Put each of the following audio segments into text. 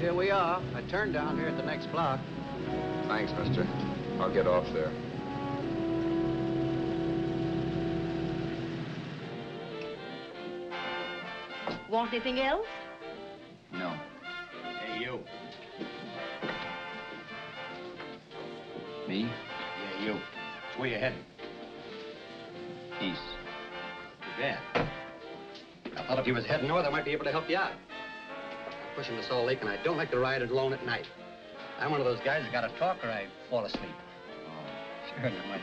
here we are. I turned down here at the next block. Thanks, mister. I'll get off there. Want anything else? No. Hey, you. Me? Yeah, you. Which way you heading? East. Too bad. I thought if you was heading north, I might be able to help you out. I'm pushing the Salt Lake, and I don't like to ride it alone at night. I'm one of those guys that got to talk or I fall asleep. Oh. Sure, now,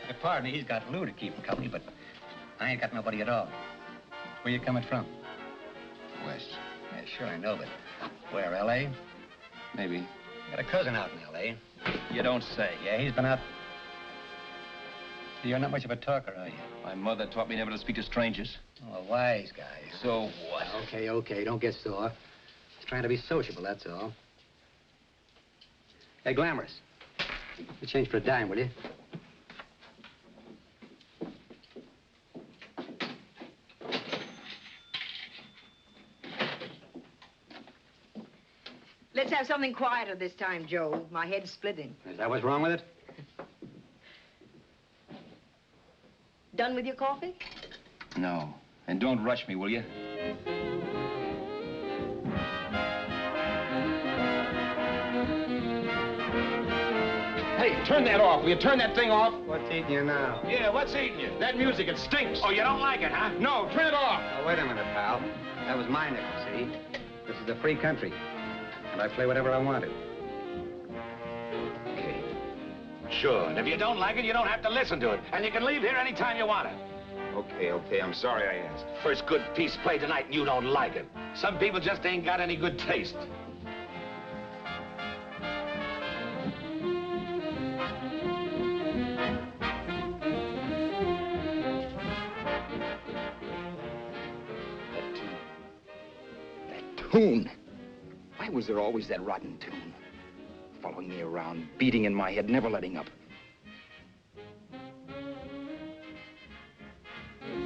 my partner, he's got Lou to keep him company, but I ain't got nobody at all. Where you coming from? West. Yeah, sure, I know, but where, L.A.? Maybe. Got a cousin out in L.A. You don't say. Yeah, he's been out. You're not much of a talker, are you? My mother taught me never to speak to strangers. Oh, a wise guy. So what? Okay, don't get sore. Just trying to be sociable, that's all. Hey, Glamorous. You change for a dime, will you? Let's have something quieter this time, Joe. My head's splitting. Is that what's wrong with it? Done with your coffee? No. And don't rush me, will you? Hey, turn that off. Will you turn that thing off? What's eating you now? Yeah, what's eating you? That music, it stinks. Oh, you don't like it, huh? No, turn it off. Oh, wait a minute, pal. That was my nickel, see? This is a free country, and I play whatever I want to. Okay. Sure, and if you don't like it, you don't have to listen to it. And you can leave here anytime you want it. Okay, I'm sorry I asked. First good piece played tonight and you don't like it. Some people just ain't got any good taste. That tune. Why was there always that rotten tune? Following me around, beating in my head, never letting up.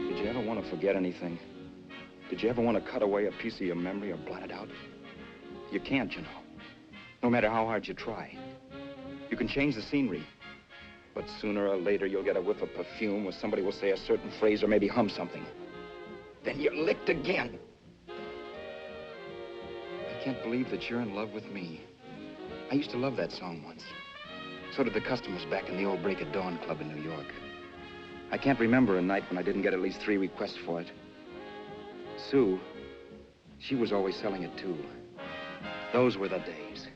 Did you ever want to forget anything? Did you ever want to cut away a piece of your memory or blot it out? You can't, you know. No matter how hard you try. You can change the scenery, but sooner or later you'll get a whiff of perfume or somebody will say a certain phrase or maybe hum something. Then you're licked again. I can't believe that you're in love with me. I used to love that song once. So did the customers back in the old Break of Dawn Club in New York. I can't remember a night when I didn't get at least 3 requests for it. Sue, she was always selling it too. Those were the days.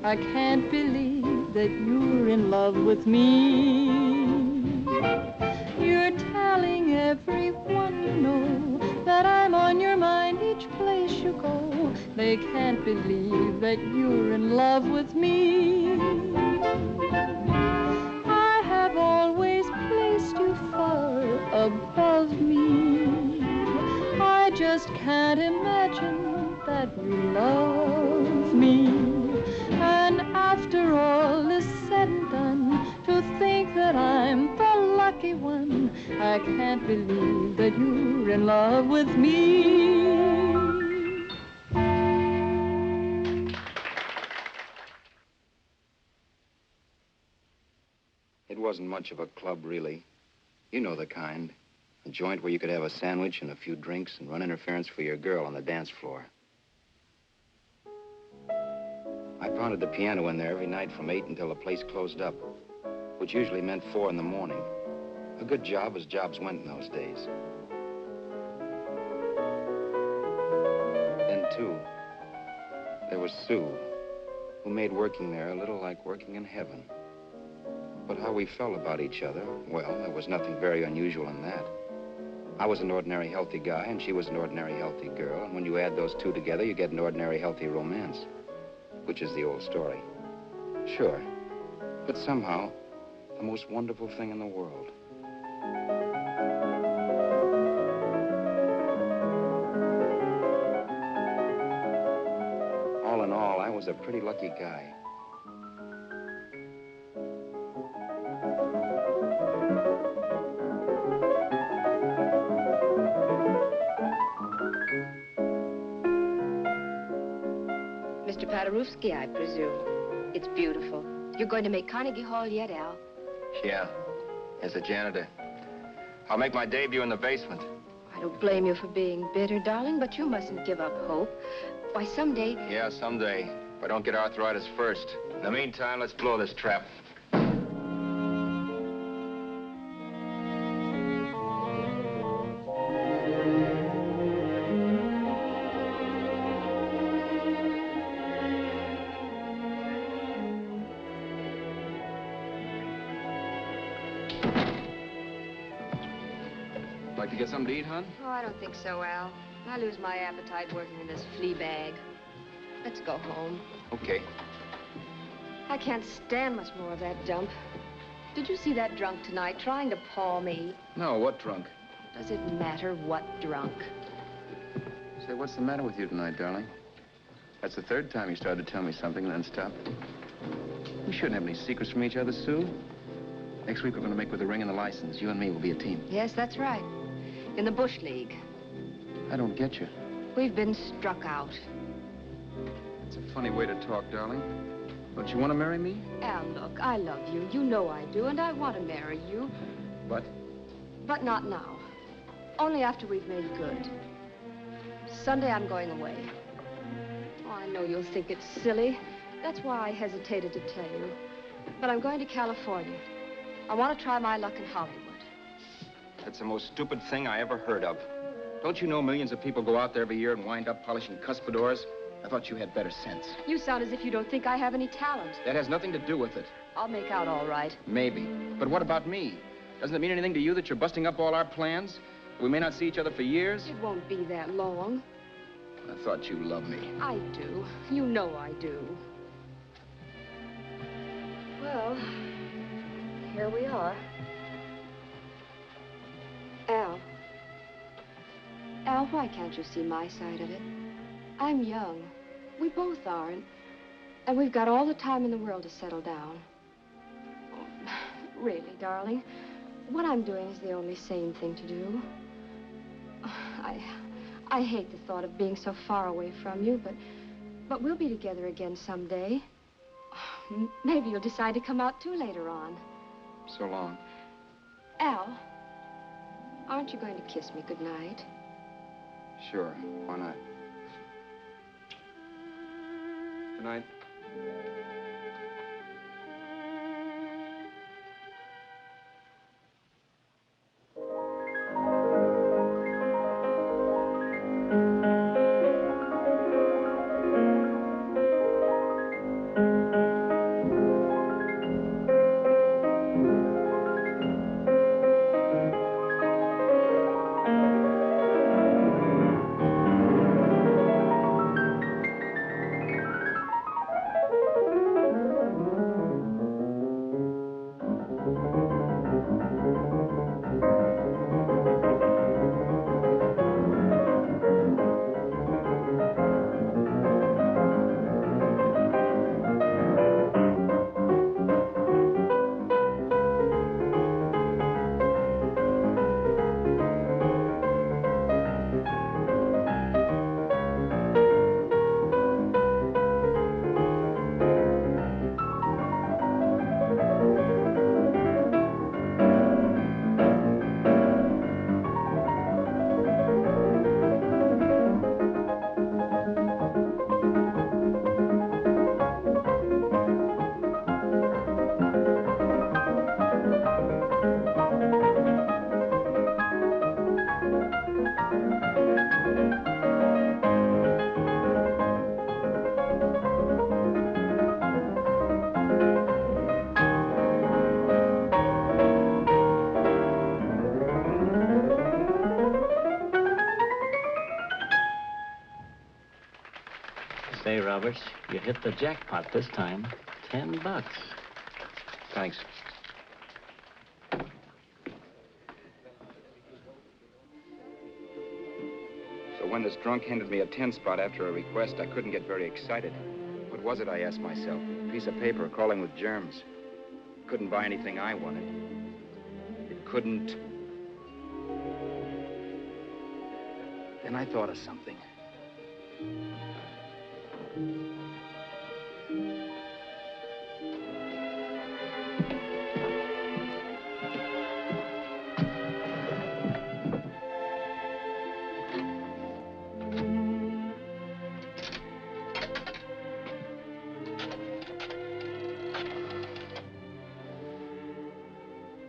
I can't believe that you're in love with me. You're telling everyone you know that I'm on your mind each place you go. They can't believe that you're in love with me. I have always placed you far above me. I just can't imagine that you love me. And after all is said and done, to think that I'm the lucky one, I can't believe that you're in love with me. It wasn't much of a club, really. You know the kind. A joint where you could have a sandwich and a few drinks and run interference for your girl on the dance floor. I pounded the piano in there every night from 8 until the place closed up, which usually meant 4 in the morning. A good job as jobs went in those days. Then, too, there was Sue, who made working there a little like working in heaven. But how we felt about each other, well, there was nothing very unusual in that. I was an ordinary healthy guy, and she was an ordinary healthy girl. And when you add those two together, you get an ordinary healthy romance, which is the old story. Sure. But somehow, the most wonderful thing in the world. All in all, I was a pretty lucky guy. Mr. Paderewski, I presume. It's beautiful. You're going to make Carnegie Hall yet, Al? Yeah, as a janitor. I'll make my debut in the basement. I don't blame you for being bitter, darling, but you mustn't give up hope. Why, someday... Yeah, someday. If I don't get arthritis first. In the meantime, let's blow this trap. Like to get something to eat, hon? Oh, I don't think so, Al. I lose my appetite working in this flea bag. Let's go home. Okay. I can't stand much more of that dump. Did you see that drunk tonight trying to paw me? No, what drunk? Does it matter what drunk? Say, what's the matter with you tonight, darling? That's the third time you started to tell me something and then stopped. We shouldn't have any secrets from each other, Sue. Next week, we're going to make with the ring and the license. You and me will be a team. Yes, that's right. In the Bush League. I don't get you. We've been struck out. It's a funny way to talk, darling. Don't you want to marry me? Al, look, I love you. You know I do, and I want to marry you. But? But not now. Only after we've made good. Sunday, I'm going away. Oh, I know you'll think it's silly. That's why I hesitated to tell you. But I'm going to California. I want to try my luck in Hollywood. That's the most stupid thing I ever heard of. Don't you know millions of people go out there every year and wind up polishing cuspidors? I thought you had better sense. You sound as if you don't think I have any talent. That has nothing to do with it. I'll make out all right. Maybe. But what about me? Doesn't it mean anything to you that you're busting up all our plans? We may not see each other for years? It won't be that long. I thought you loved me. I do. You know I do. Well, here we are. Al. Al, why can't you see my side of it? I'm young. We both are, and we've got all the time in the world to settle down. Really, darling, what I'm doing is the only sane thing to do. I hate the thought of being so far away from you, but we'll be together again someday. Maybe you'll decide to come out too later on. So long. Al, aren't you going to kiss me goodnight? Sure. Why not? Good night. Roberts. You hit the jackpot this time. $10. Thanks. So when this drunk handed me a 10 spot after a request, I couldn't get very excited. What was it, I asked myself? A piece of paper crawling with germs. Couldn't buy anything I wanted. It couldn't... Then I thought of something.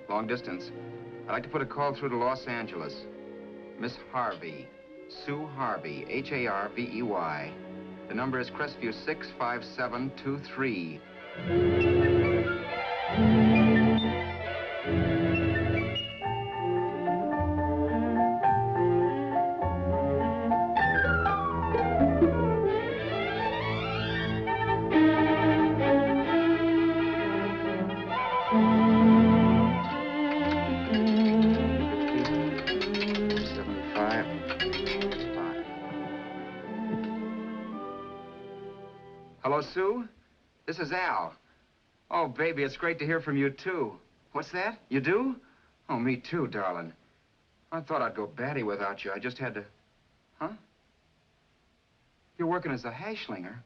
Long distance. I'd like to put a call through to Los Angeles. Miss Harvey. Sue Harvey, Harvey. The number is Crestview 65723. Hello, Sue? This is Al. Oh, baby, it's great to hear from you, too. What's that? You do? Oh, me too, darling. I thought I'd go batty without you. I just had to... Huh? You're working as a hashlinger?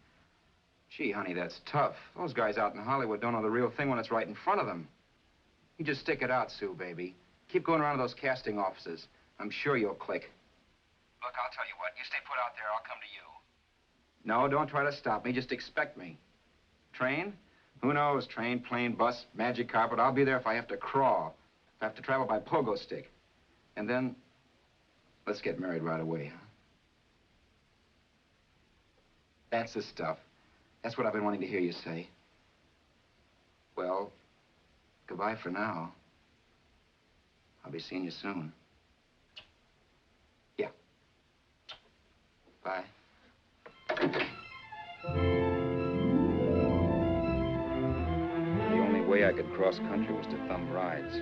Gee, honey, that's tough. Those guys out in Hollywood don't know the real thing when it's right in front of them. You just stick it out, Sue, baby. Keep going around to those casting offices. I'm sure you'll click. Look, I'll tell you what. You stay put out there, I'll come to you. No, don't try to stop me. Just expect me. Train? Who knows? Train, plane, bus, magic carpet. I'll be there if I have to crawl. If I have to travel by pogo stick. And then, let's get married right away, huh? That's the stuff. That's what I've been wanting to hear you say. Well, goodbye for now. I'll be seeing you soon. Yeah. Bye. The only way I could cross country was to thumb rides.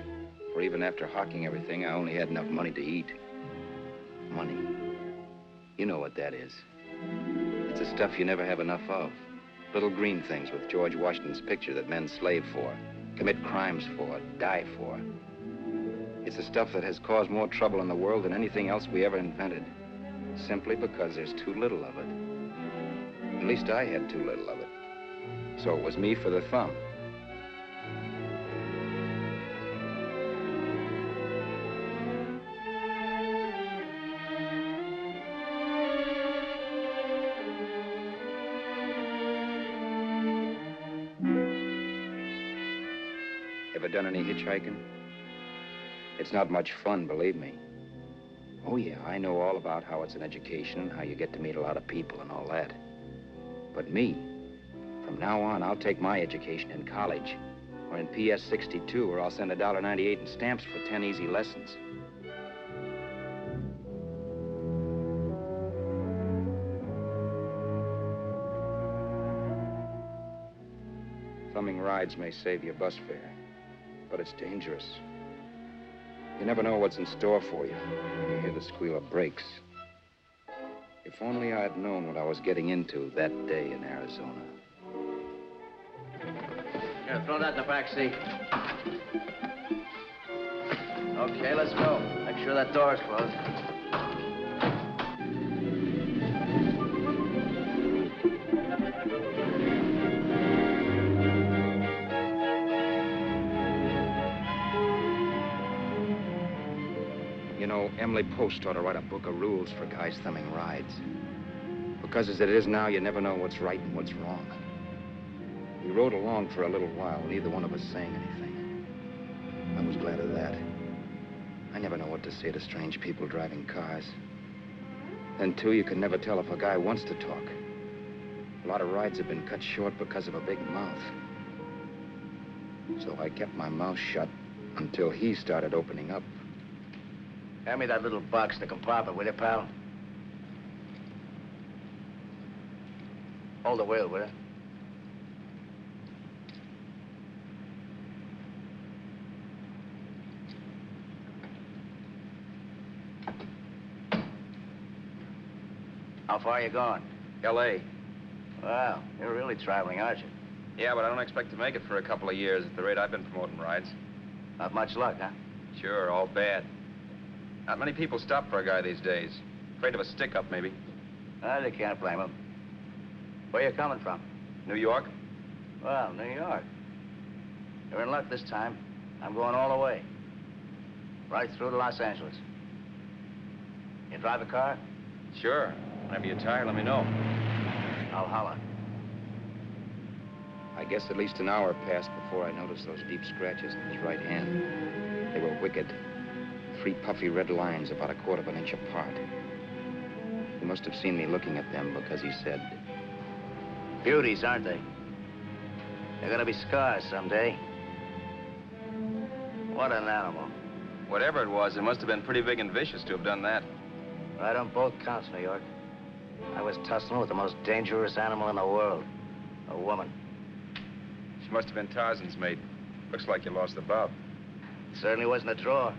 For even after hawking everything, I only had enough money to eat. Money. You know what that is. It's the stuff you never have enough of. Little green things with George Washington's picture that men slave for, commit crimes for, die for. It's the stuff that has caused more trouble in the world than anything else we ever invented. Simply because there's too little of it. At least I had too little of it. So it was me for the thumb. Ever done any hitchhiking? It's not much fun, believe me. Oh, yeah, I know all about how it's an education and how you get to meet a lot of people and all that. But me, from now on, I'll take my education in college or in PS 62, or I'll send $1.98 in stamps for 10 easy lessons. Thumbing rides may save your bus fare, but it's dangerous. You never know what's in store for you when you hear the squeal of brakes. If only I had known what I was getting into that day in Arizona. Here, throw that in the back seat. Okay, let's go. Make sure that door is closed. You know, Emily Post ought to write a book of rules for guys thumbing rides. Because as it is now, you never know what's right and what's wrong. We rode along for a little while, neither one of us saying anything. I was glad of that. I never know what to say to strange people driving cars. Then, too, you can never tell if a guy wants to talk. A lot of rides have been cut short because of a big mouth. So I kept my mouth shut until he started opening up. Hand me that little box in the compartment, will you, pal? Hold the wheel, will you? How far are you going? L.A. Well, you're really traveling, aren't you? Yeah, but I don't expect to make it for a couple of years at the rate I've been promoting rides. Not much luck, huh? Sure, all bad. Not many people stop for a guy these days. Afraid of a stick-up, maybe. Well, you can't blame him. Where you coming from? New York? Well, New York. You're in luck this time. I'm going all the way. Right through to Los Angeles. You drive a car? Sure. Whenever you're tired, let me know. I'll holler. I guess at least an hour passed before I noticed those deep scratches in his right hand. They were wicked. 3 puffy red lines about 1/4 of an inch apart. He must have seen me looking at them because he said, Beauties, aren't they? They're gonna be scars someday. What an animal. whatever it was, it must have been pretty big and vicious to have done that. Right on both counts, New York. I was tussling with the most dangerous animal in the world. A woman. She must have been Tarzan's mate. Looks like you lost the bob. Certainly wasn't a draw.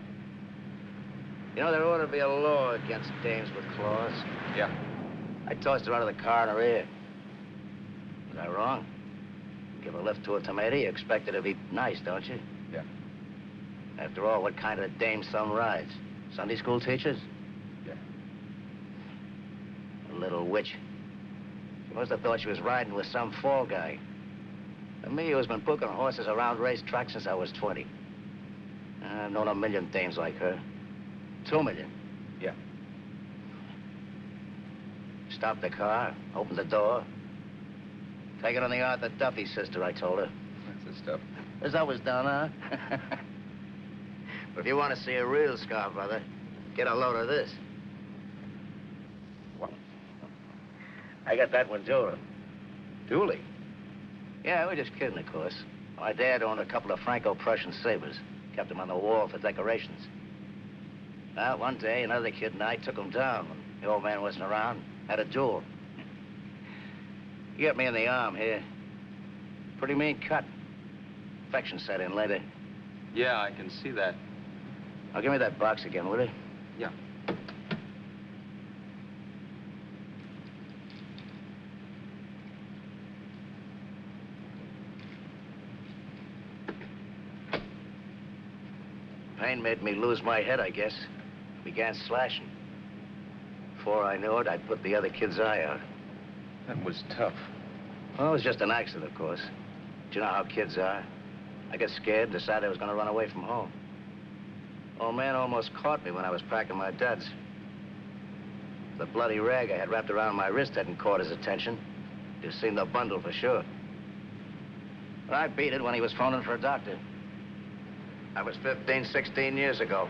You know, there ought to be a law against dames with claws. Yeah. I tossed her out of the car in her ear. Was I wrong? Give a lift to a tomato, you expect her to be nice, don't you? Yeah. After all, what kind of dame son rides? Sunday school teachers? Yeah. A little witch. She must have thought she was riding with some fall guy. And me, who's been booking horses around racetracks since I was 20. I've known a million dames like her. 2 million. Yeah. Stopped the car, opened the door. Take it on the Arthur Duffy sister, I told her. That's the stuff. As I was done, huh? But if you want to see a real scar, brother, get a load of this. What? I got that one, Julie. Dooley? Yeah, we're just kidding, of course. My dad owned a couple of Franco-Prussian sabers. Kept them on the wall for decorations. Well, one day, another kid and I took them down when the old man wasn't around. Had a duel. He got me in the arm here. Pretty mean cut. Infection set in later. Yeah, I can see that. Now, give me that box again, will you? Yeah. Pain made me lose my head, I guess. Began slashing. Before I knew it, I'd put the other kid's eye out. That was tough. Well, it was just an accident, of course. But you know how kids are. I got scared, decided I was going to run away from home. Old man almost caught me when I was packing my duds. The bloody rag I had wrapped around my wrist hadn't caught his attention. You've seen the bundle for sure. But I beat it when he was phoning for a doctor. That was 15, 16 years ago.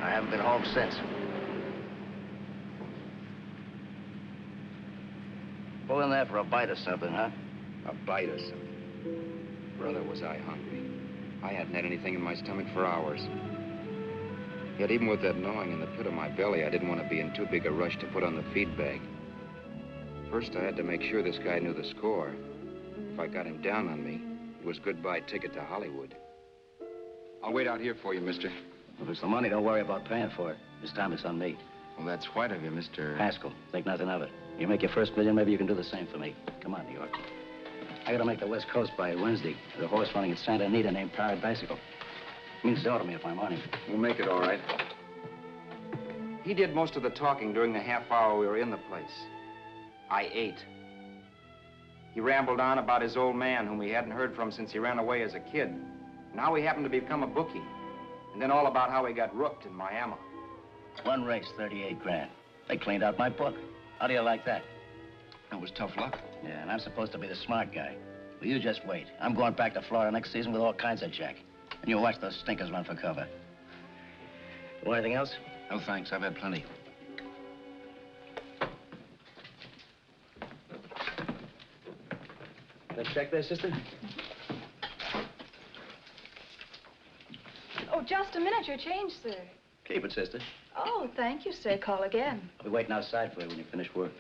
I haven't been home since. Pull in there for a bite or something, huh? A bite or something. Brother, was I hungry. I hadn't had anything in my stomach for hours. Yet even with that gnawing in the pit of my belly, I didn't want to be in too big a rush to put on the feed bag. First, I had to make sure this guy knew the score. If I got him down on me, it was goodbye ticket to Hollywood. I'll wait out here for you, mister. If it's the money, don't worry about paying for it. This time it's on me. Well, that's white of you, Mr. Haskell, think nothing of it. You make your first million, maybe you can do the same for me. Come on, New York. I gotta make the West Coast by Wednesday. There's a horse running at Santa Anita named Paradiesical. Means to me if I'm on him. We'll make it all right. He did most of the talking during the half hour we were in the place. I ate. He rambled on about his old man, whom he hadn't heard from since he ran away as a kid. And how he happened to become a bookie. And then all about how he got rooked in Miami. One race, 38 grand. They cleaned out my book. How do you like that? That was tough luck. Yeah, and I'm supposed to be the smart guy. Well, you just wait. I'm going back to Florida next season with all kinds of jack. And you'll watch those stinkers run for cover. Want anything else? No, thanks. I've had plenty. Let's check there, sister. Oh, just a minute. Your change, sir. Keep it, sister. Oh, thank you, sir. Call again. I'll be waiting outside for you when you finish work.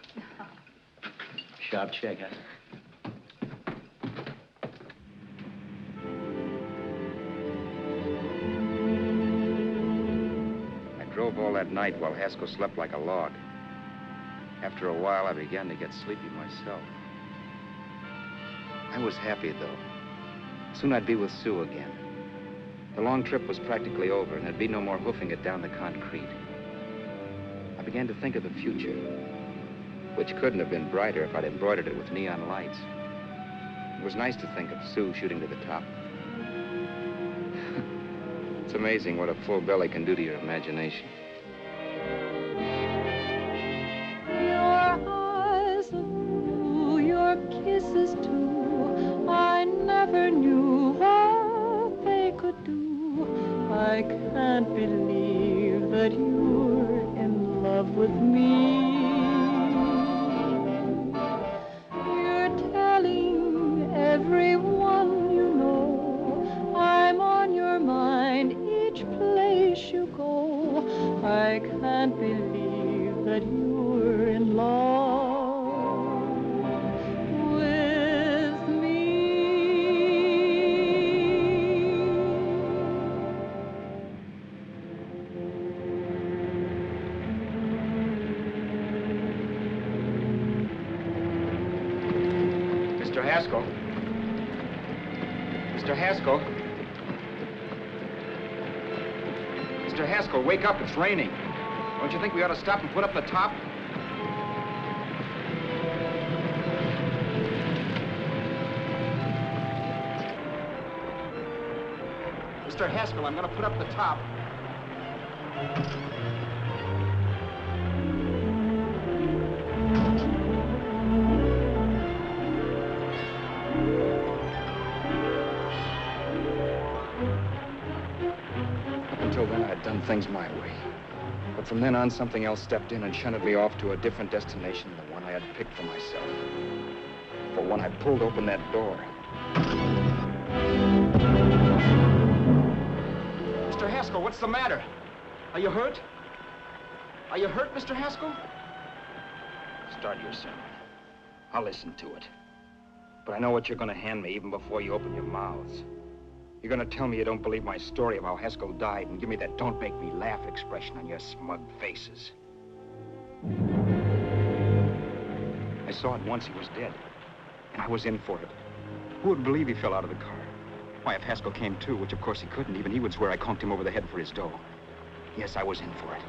Sharp check, huh? drove all that night while Haskell slept like a log. After a while, I began to get sleepy myself. I was happy, though. Soon I'd be with Sue again. The long trip was practically over, and there'd be no more hoofing it down the concrete. I began to think of the future, which couldn't have been brighter if I'd embroidered it with neon lights. It was nice to think of Sue shooting to the top. It's amazing what a full belly can do to your imagination. Your eyes of blue, your kisses too, I never knew what they could do. I can't believe that you're in love with me. You're telling everyone you know I'm on your mind each place you go. I can't believe that you're in love with me. Mr. Haskell? Mr. Haskell? Mr. Haskell, wake up. It's raining. Don't you think we ought to stop and put up the top? Mr. Haskell, I'm going to put up the top. Up until then, I'd done things my way. But from then on, something else stepped in and shunted me off to a different destination than the one I had picked for myself. For when I pulled open that door... Mr. Haskell, what's the matter? Are you hurt? Are you hurt, Mr. Haskell? Start your sermon. I'll listen to it. But I know what you're going to hand me even before you open your mouths. You're going to tell me you don't believe my story of how Haskell died and give me that don't make me laugh expression on your smug faces. I saw it once he was dead, and I was in for it. Who would believe he fell out of the car? Why, if Haskell came too, which of course he couldn't, even he would swear I conked him over the head for his dough. Yes, I was in for it.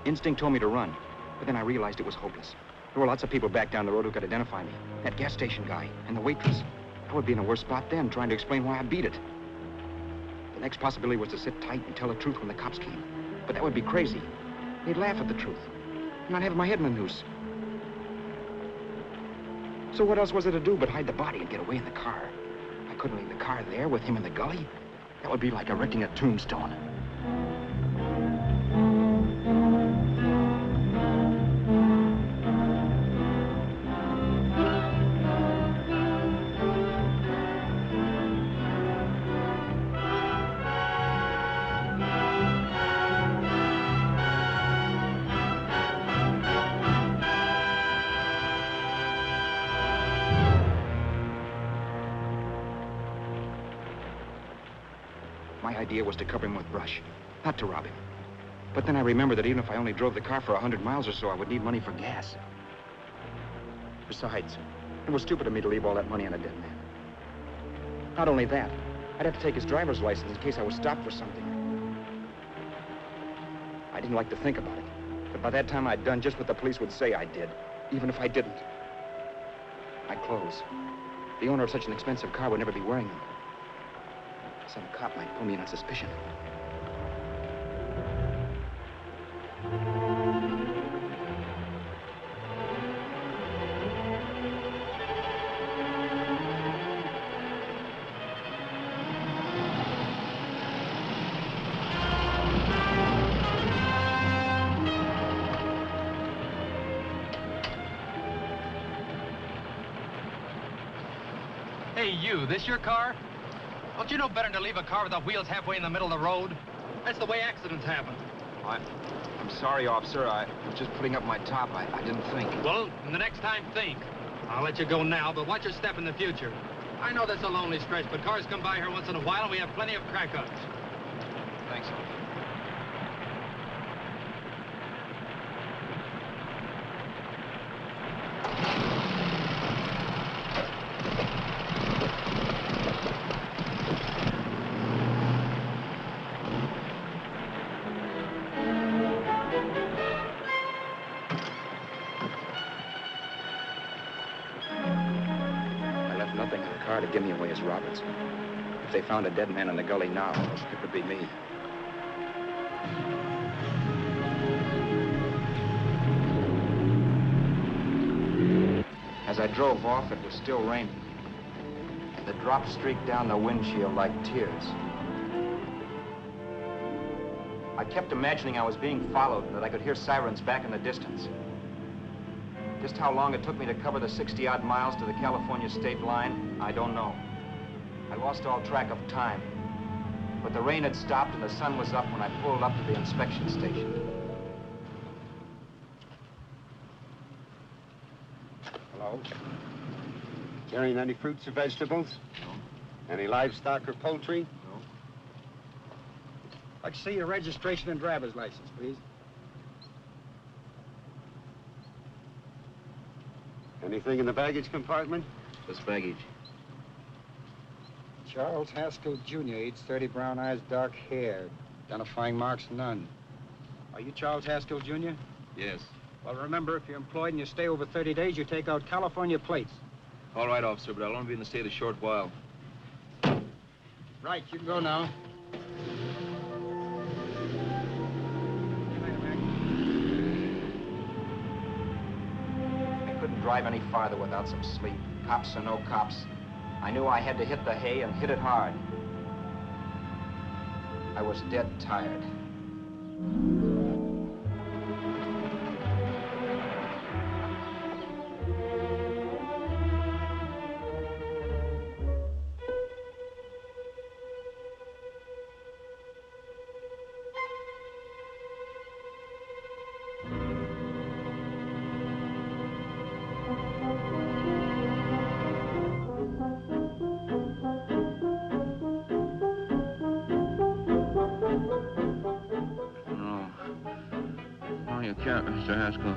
Instinct told me to run, but then I realized it was hopeless. There were lots of people back down the road who could identify me. That gas station guy and the waitress. I would be in a worse spot then, trying to explain why I beat it. The next possibility was to sit tight and tell the truth when the cops came. But that would be crazy. They'd laugh at the truth. And I'd have my head in a noose. So what else was there to do but hide the body and get away in the car? I couldn't leave the car there with him in the gully. That would be like erecting a tombstone. My idea was to cover him with brush, not to rob him. But then I remembered that even if I only drove the car for 100 miles or so, I would need money for gas. Besides, it was stupid of me to leave all that money on a dead man. Not only that, I'd have to take his driver's license in case I was stopped for something. I didn't like to think about it, but by that time I'd done just what the police would say I did, even if I didn't. My clothes. The owner of such an expensive car would never be wearing them. Some cop might pull me in on suspicion. Hey, you, this your car? Don't you know better than to leave a car with the wheels halfway in the middle of the road? That's the way accidents happen. I'm sorry, officer. I was just putting up my top. I didn't think. Well, the next time, think. I'll let you go now, but watch your step in the future. I know that's a lonely stretch, but cars come by here once in a while, and we have plenty of crack-ups. Thanks, officer. to give me away as Roberts. If they found a dead man in the gully now, it would be me. As I drove off, it was still raining. The drops streaked down the windshield like tears. I kept imagining I was being followed and that I could hear sirens back in the distance. Just how long it took me to cover the 60-odd miles to the California state line, I don't know. I lost all track of time. But the rain had stopped and the sun was up when I pulled up to the inspection station. Hello? Carrying any fruits or vegetables? No. Any livestock or poultry? No. I'd like to see your registration and driver's license, please. Anything in the baggage compartment? This baggage. Charles Haskell, Jr., age 30, brown eyes, dark hair. Identifying marks, none. Are you Charles Haskell, Jr.? Yes. Well, remember, if you're employed and you stay over 30 days, you take out California plates. All right, officer, but I'll only be in the state a short while. Right, you can go now. I couldn't drive any farther without some sleep. Cops or no cops, I knew I had to hit the hay and hit it hard. I was dead tired. You can't, Mr. Haskell.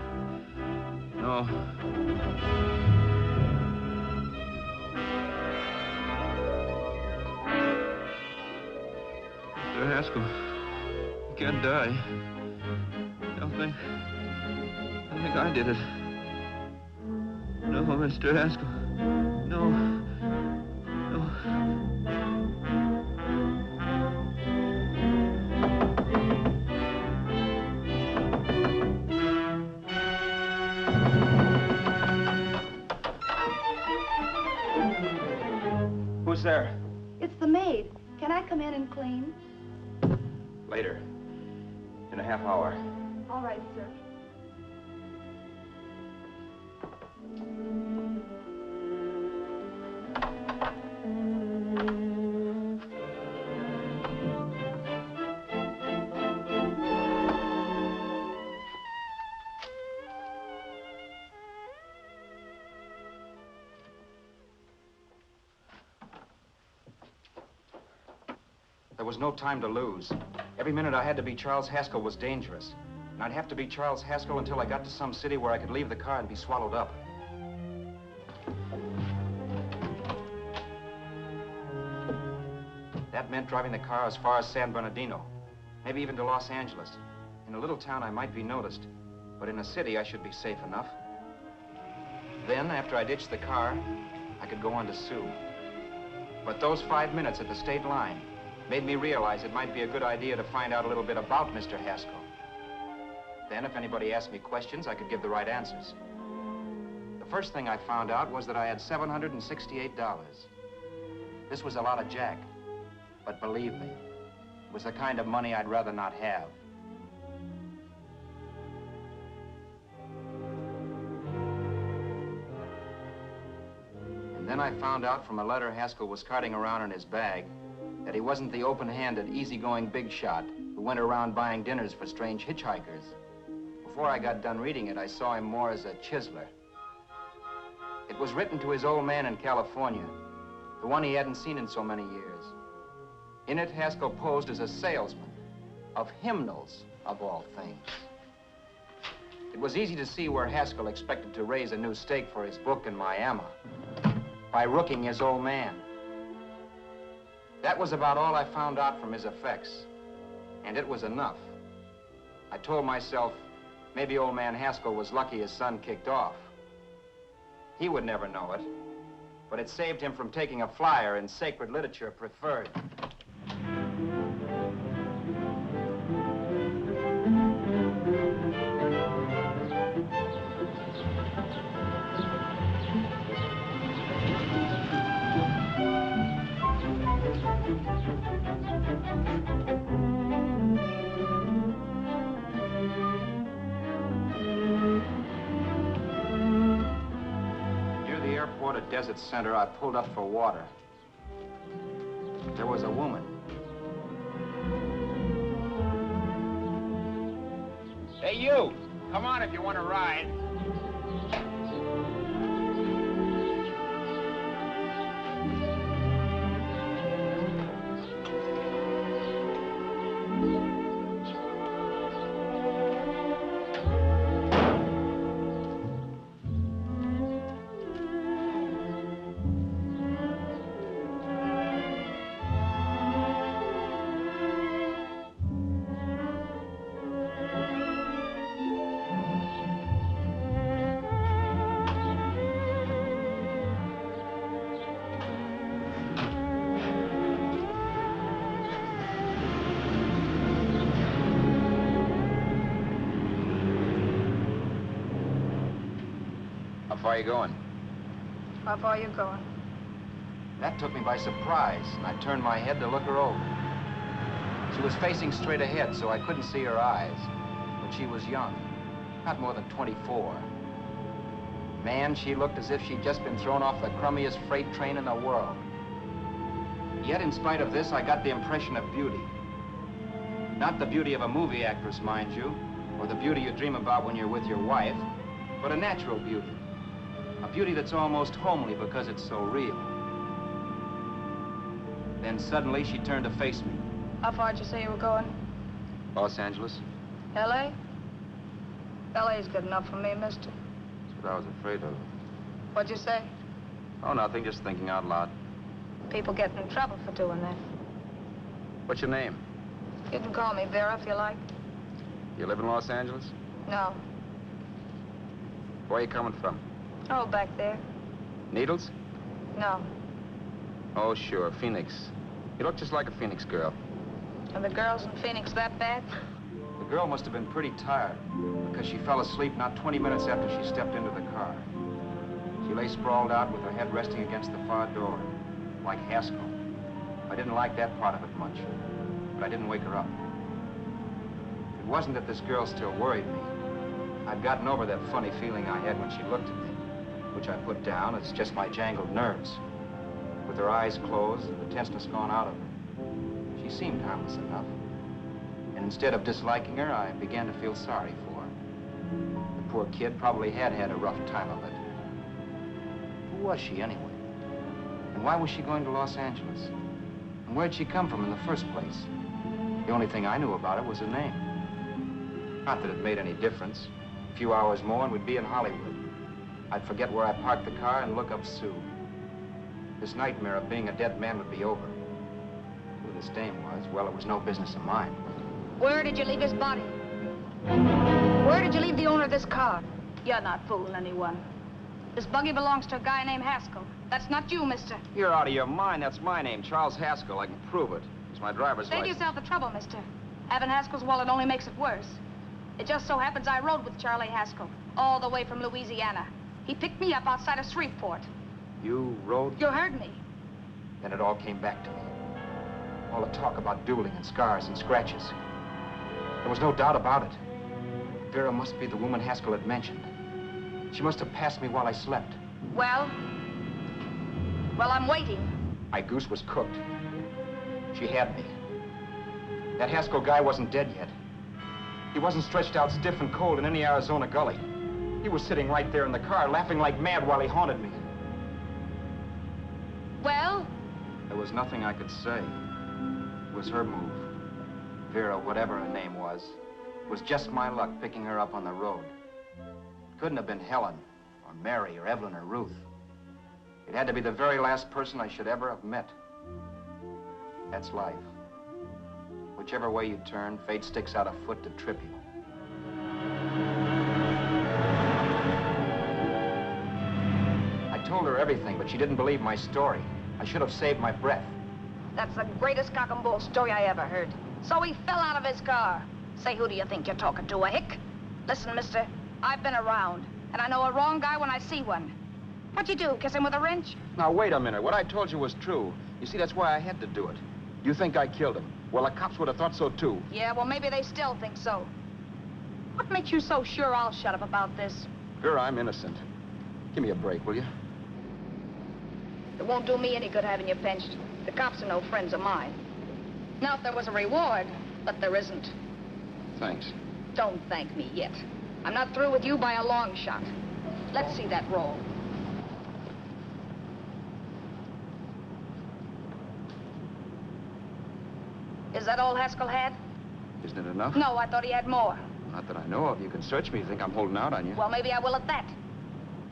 No. Mr. Haskell, you can't die. I think I did it. No, Mr. Haskell. No. No. Who's there? It's the maid. Can I come in and clean? Later. In a half hour. All right, sir. There was no time to lose. Every minute I had to be Charles Haskell was dangerous. And I'd have to be Charles Haskell until I got to some city where I could leave the car and be swallowed up. That meant driving the car as far as San Bernardino, maybe even to Los Angeles. In a little town, I might be noticed, but in a city, I should be safe enough. Then, after I ditched the car, I could go on to Sue. But those 5 minutes at the state line made me realize it might be a good idea to find out a little bit about Mr. Haskell. Then, if anybody asked me questions, I could give the right answers. The first thing I found out was that I had $768. This was a lot of jack, but believe me, it was the kind of money I'd rather not have. And then I found out from a letter Haskell was carting around in his bag that he wasn't the open-handed, easygoing big shot who went around buying dinners for strange hitchhikers. Before I got done reading it, I saw him more as a chiseler. It was written to his old man in California, the one he hadn't seen in so many years. In it, Haskell posed as a salesman of hymnals, of all things. It was easy to see where Haskell expected to raise a new stake for his book in Miami by rooking his old man. That was about all I found out from his effects, and it was enough. I told myself, maybe old man Haskell was lucky his son kicked off. He would never know it, but it saved him from taking a flyer in sacred literature preferred. At Desert Center, I pulled up for water. There was a woman. Hey, you! Come on if you want to ride. How far are you going? How far are you going? That took me by surprise, and I turned my head to look her over. She was facing straight ahead, so I couldn't see her eyes. But she was young, not more than 24. Man, she looked as if she'd just been thrown off the crummiest freight train in the world. Yet, in spite of this, I got the impression of beauty. Not the beauty of a movie actress, mind you, or the beauty you dream about when you're with your wife, but a natural beauty. A beauty that's almost homely because it's so real. Then suddenly she turned to face me. How far did you say you were going? Los Angeles? L.A.? L.A.'s good enough for me, mister. That's what I was afraid of. What'd you say? Oh, nothing, just thinking out loud. People get in trouble for doing that. What's your name? You can call me Vera if you like. You live in Los Angeles? No. Where are you coming from? Oh, back there. Needles? No. Oh, sure, Phoenix. You look just like a Phoenix girl. Are the girls in Phoenix that bad? The girl must have been pretty tired, because she fell asleep not 20 minutes after she stepped into the car. She lay sprawled out with her head resting against the far door, like Haskell. I didn't like that part of it much, but I didn't wake her up. It wasn't that this girl still worried me. I'd gotten over that funny feeling I had when she looked at me, which I put down as just my jangled nerves. With her eyes closed and the tenseness gone out of her, she seemed harmless enough. And instead of disliking her, I began to feel sorry for her. The poor kid probably had had a rough time of it. Who was she anyway? And why was she going to Los Angeles? And where'd she come from in the first place? The only thing I knew about her was her name. Not that it made any difference. A few hours more and we'd be in Hollywood. I'd forget where I parked the car and look up Sue. This nightmare of being a dead man would be over. Who this dame was, well, it was no business of mine. Where did you leave his body? Where did you leave the owner of this car? You're not fooling anyone. This buggy belongs to a guy named Haskell. That's not you, mister. You're out of your mind. That's my name, Charles Haskell. I can prove it. It's my driver's Save license. yourself the trouble, mister. Having Haskell's wallet only makes it worse. It just so happens I rode with Charlie Haskell all the way from Louisiana. He picked me up outside of Shreveport. You rode? You heard me. Then it all came back to me. All the talk about dueling and scars and scratches. There was no doubt about it. Vera must be the woman Haskell had mentioned. She must have passed me while I slept. Well, I'm waiting. My goose was cooked. She had me. That Haskell guy wasn't dead yet. He wasn't stretched out stiff and cold in any Arizona gully. He was sitting right there in the car, laughing like mad while he haunted me. Well? There was nothing I could say. It was her move. Vera, whatever her name was, it was just my luck picking her up on the road. It couldn't have been Helen, or Mary, or Evelyn, or Ruth. It had to be the very last person I should ever have met. That's life. Whichever way you turn, fate sticks out a foot to trip you. I told her everything, but she didn't believe my story. I should have saved my breath. That's the greatest cock and bull story I ever heard. So he fell out of his car. Say, who do you think you're talking to, a hick? Listen, mister, I've been around, and I know a wrong guy when I see one. What'd you do, kiss him with a wrench? Now, wait a minute. What I told you was true. You see, that's why I had to do it. You think I killed him. Well, the cops would have thought so, too. Yeah, well, maybe they still think so. What makes you so sure I'll shut up about this? Vera, I'm innocent. Give me a break, will you? It won't do me any good having you pinched. The cops are no friends of mine. Now, if there was a reward, but there isn't. Thanks. Don't thank me yet. I'm not through with you by a long shot. Let's see that roll. Is that all Haskell had? Isn't it enough? No, I thought he had more. Not that I know of. You can search me. You think I'm holding out on you? Well, maybe I will at that.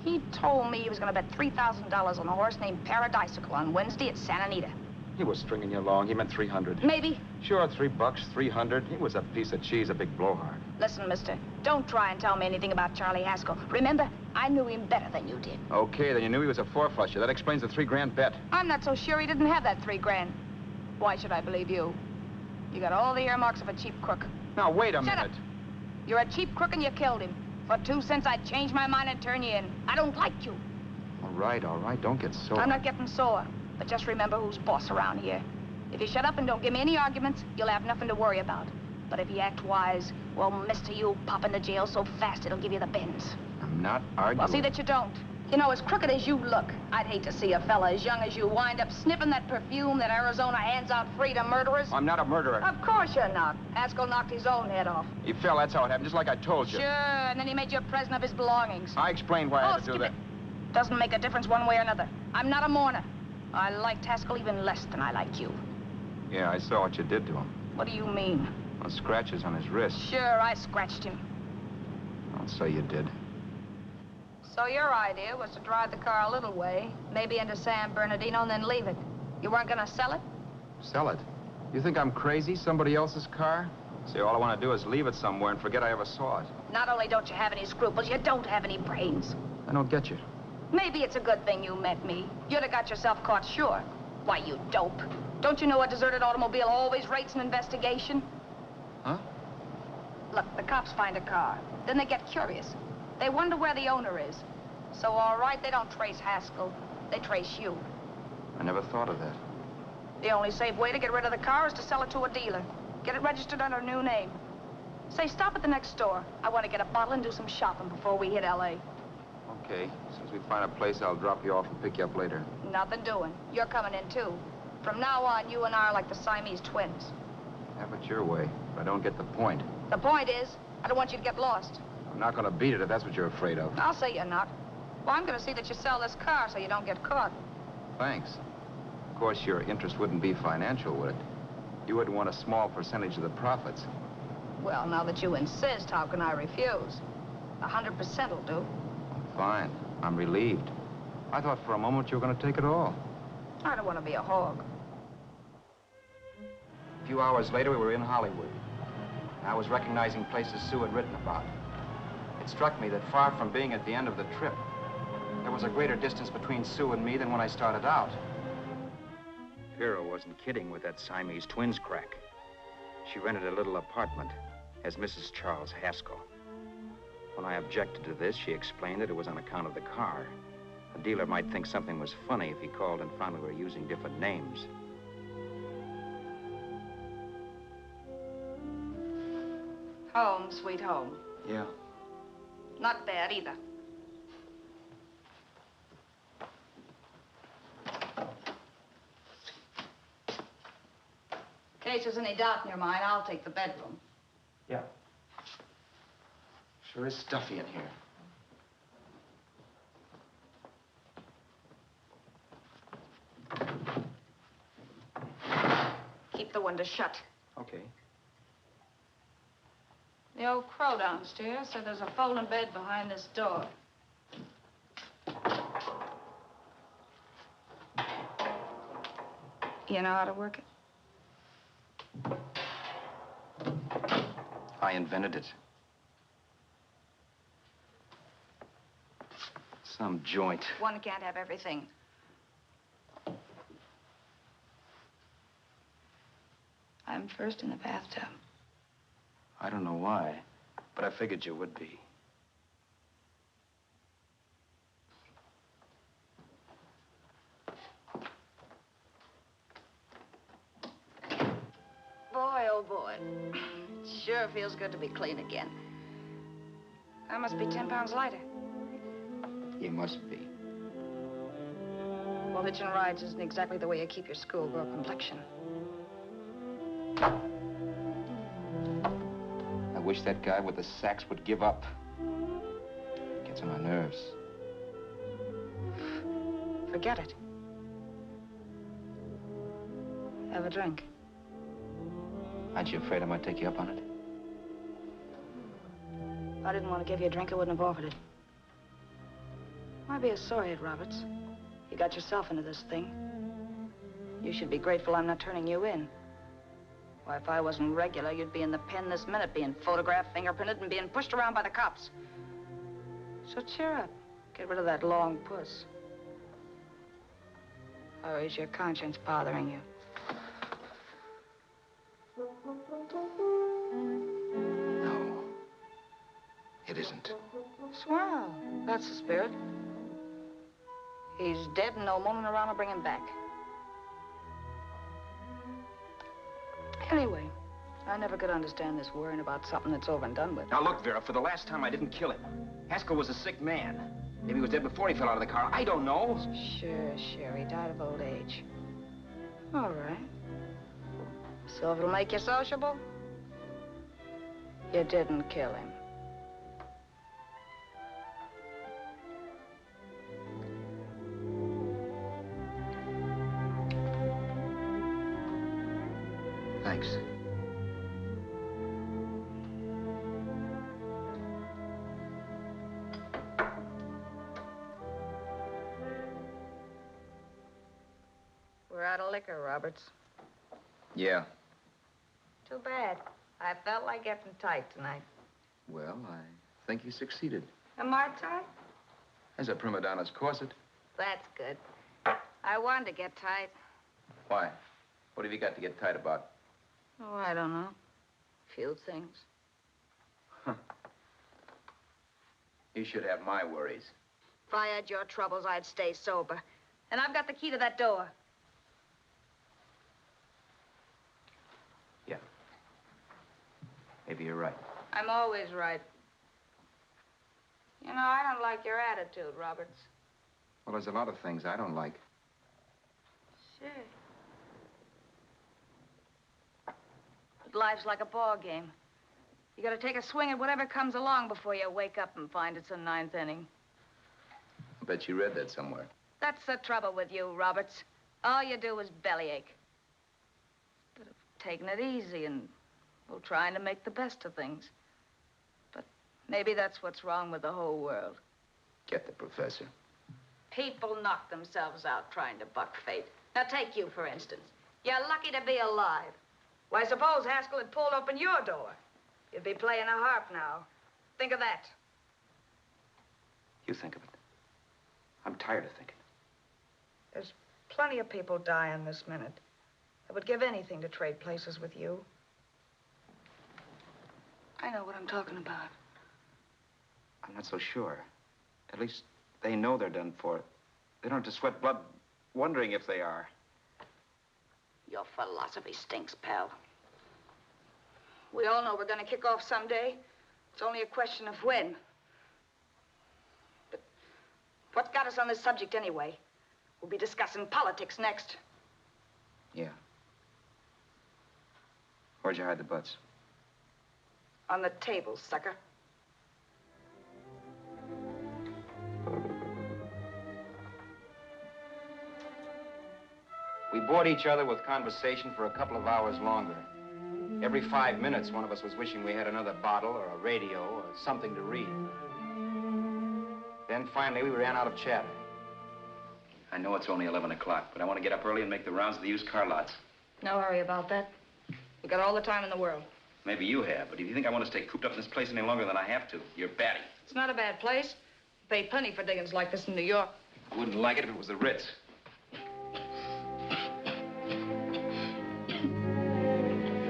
He told me he was going to bet $3,000 on a horse named Paradisical on Wednesday at Santa Anita. He was stringing you along. He meant 300. Maybe. Sure, $3, 300. He was a piece of cheese, a big blowhard. Listen, mister, don't try and tell me anything about Charlie Haskell. Remember, I knew him better than you did. Okay, then you knew he was a four-flusher. That explains the $3,000 bet. I'm not so sure he didn't have that $3,000. Why should I believe you? You got all the earmarks of a cheap crook. Now, wait a Shut minute. up. You're a cheap crook and you killed him. For 2 cents, I'd change my mind and turn you in. I don't like you. All right. Don't get sore. I'm not getting sore. But just remember who's boss around here. If you shut up and don't give me any arguments, you'll have nothing to worry about. But if you act wise, well, mister, you'll pop into jail so fast it'll give you the bends. I'm not arguing. Well, see that you don't. You know, as crooked as you look, I'd hate to see a fella as young as you wind up sniffing that perfume that Arizona hands out free to murderers. I'm not a murderer. Of course you're not. Haskell knocked his own head off. He fell, that's how it happened, just like I told you. Sure, and then he made you a present of his belongings. I explained why I had to do skip that. it. Doesn't make a difference one way or another. I'm not a mourner. I liked Haskell even less than I liked you. Yeah, I saw what you did to him. What do you mean? Well, scratches on his wrist. Sure, I scratched him. I'll say you did. So your idea was to drive the car a little way, maybe into San Bernardino, and then leave it. You weren't gonna sell it? Sell it? You think I'm crazy? Somebody else's car? See, all I want to do is leave it somewhere and forget I ever saw it. Not only don't you have any scruples, you don't have any brains. I don't get you. Maybe it's a good thing you met me. You'd have got yourself caught, sure. Why, you dope. Don't you know a deserted automobile always rates an investigation? Huh? Look, the cops find a car. Then they get curious. They wonder where the owner is. So, all right, they don't trace Haskell. They trace you. I never thought of that. The only safe way to get rid of the car is to sell it to a dealer. Get it registered under a new name. Say, stop at the next store. I want to get a bottle and do some shopping before we hit L.A. Okay. As soon as we find a place, I'll drop you off and pick you up later. Nothing doing. You're coming in, too. From now on, you and I are like the Siamese twins. Have it your way, but I don't get the point. The point is, I don't want you to get lost. I'm not going to beat it if that's what you're afraid of. I'll say you're not. Well, I'm going to see that you sell this car so you don't get caught. Thanks. Of course, your interest wouldn't be financial, would it? You would want a small percentage of the profits. Well, now that you insist, how can I refuse? 100% will do. Fine. I'm relieved. I thought for a moment you were going to take it all. I don't want to be a hog. A few hours later, we were in Hollywood. I was recognizing places Sue had written about. It struck me that far from being at the end of the trip, there was a greater distance between Sue and me than when I started out. Vera wasn't kidding with that Siamese twins crack. She rented a little apartment as Mrs. Charles Haskell. When I objected to this, she explained that it was on account of the car. A dealer might think something was funny if he called and found we were using different names. Home, sweet home. Yeah. Not bad, either. In case there's any doubt in your mind, I'll take the bedroom. Yeah. Sure is stuffy in here. Keep the window shut. Okay. The old crow downstairs said there's a folding bed behind this door. You know how to work it? I invented it. Some joint. One can't have everything. I'm first in the bathtub. I don't know why, but I figured you would be. Boy, oh boy. Sure feels good to be clean again. I must be 10 pounds lighter. You must be. Well, hitching rides isn't exactly the way you keep your schoolgirl complexion. I wish that guy with the sax would give up. Gets on my nerves. Forget it. Have a drink. Aren't you afraid I might take you up on it? If I didn't want to give you a drink, I wouldn't have offered it. Why be a sorehead, Roberts? You got yourself into this thing. You should be grateful I'm not turning you in. Why, if I wasn't regular, you'd be in the pen this minute, being photographed, fingerprinted, and being pushed around by the cops. So cheer up. Get rid of that long puss. Or is your conscience bothering you? No. It isn't. Swell. That's the spirit. He's dead and no moaning around will bring him back. Anyway, I never could understand this worrying about something that's over and done with. Now look, Vera, for the last time I didn't kill him. Haskell was a sick man. Maybe he was dead before he fell out of the car. I don't know. Sure. He died of old age. All right. So if it'll make you sociable, you didn't kill him. Thanks. We're out of liquor, Roberts. Yeah. Too bad. I felt like getting tight tonight. Well, I think you succeeded. Am I tight? As a prima donna's corset. That's good. I wanted to get tight. Why? What have you got to get tight about? Oh, I don't know. Few things. Huh. You should have my worries. If I had your troubles, I'd stay sober. And I've got the key to that door. Yeah. Maybe you're right. I'm always right. You know, I don't like your attitude, Roberts. Well, there's a lot of things I don't like. Sure. But life's like a ball game. You gotta take a swing at whatever comes along before you wake up and find it's the 9th inning. I bet you read that somewhere. That's the trouble with you, Roberts. All you do is bellyache. Instead of taking it easy and, well, trying to make the best of things. But maybe that's what's wrong with the whole world. Get the professor. People knock themselves out trying to buck fate. Now, take you, for instance. You're lucky to be alive. Why, suppose Haskell had pulled open your door. You'd be playing a harp now. Think of that. You think of it. I'm tired of thinking. There's plenty of people dying this minute. I would give anything to trade places with you. I know what I'm talking about. I'm not so sure. At least they know they're done for. They don't have to sweat blood wondering if they are. Your philosophy stinks, pal. We all know we're gonna kick off someday. It's only a question of when. But what's got us on this subject anyway? We'll be discussing politics next. Yeah. Where'd you hide the butts? On the table, sucker. We bored each other with conversation for a couple of hours longer. Every 5 minutes, one of us was wishing we had another bottle or a radio or something to read. Then finally, we ran out of chatter. I know it's only 11 o'clock, but I want to get up early and make the rounds of the used car lots. No hurry about that. We've got all the time in the world. Maybe you have, but if you think I want to stay cooped up in this place any longer than I have to, you're batty. It's not a bad place. Pay plenty for diggings like this in New York. I wouldn't like it if it was the Ritz.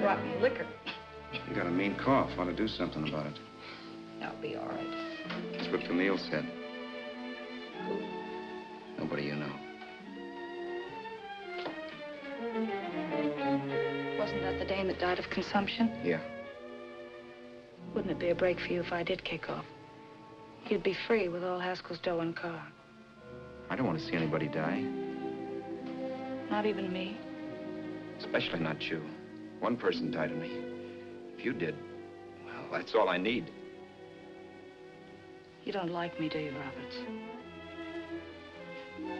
Rotten liquor. You got a mean cough. Want to do something about it. I'll be all right. That's what Camille said. Who? Nobody you know. Wasn't that the dame that died of consumption? Yeah. Wouldn't it be a break for you if I did kick off? You'd be free with all Haskell's dough and car. I don't want to see anybody die. Not even me. Especially not you. One person died of me. If you did, well, that's all I need. You don't like me, do you, Roberts?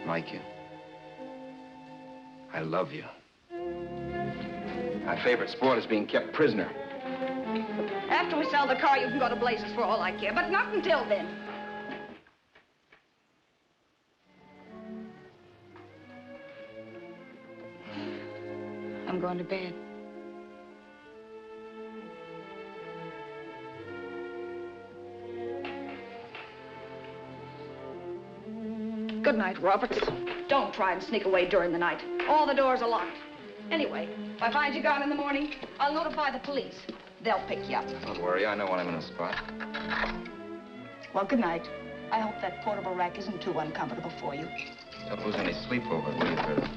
Like you. I love you. My favorite sport is being kept prisoner. After we sell the car, you can go to blazes for all I care, but not until then. I'm going to bed. Good night, Roberts. Don't try and sneak away during the night. All the doors are locked. Anyway, if I find you gone in the morning, I'll notify the police. They'll pick you up. Don't worry, I know when I'm in a spot. Well, good night. I hope that portable rack isn't too uncomfortable for you. Don't lose any sleep over it, will you, Vera?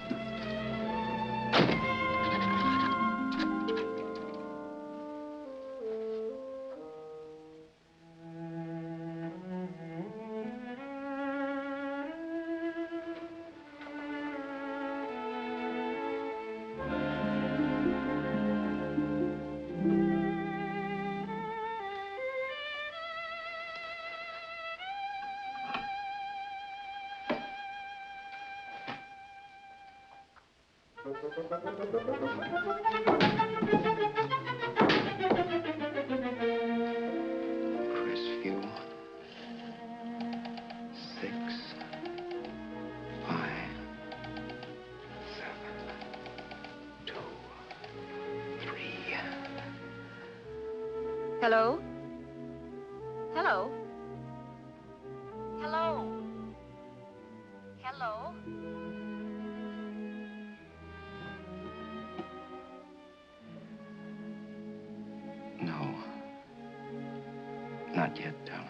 Crestview. 6, 5, 7, 2, 3. Hello? Hello? Hello? Hello? No. Not yet, darling.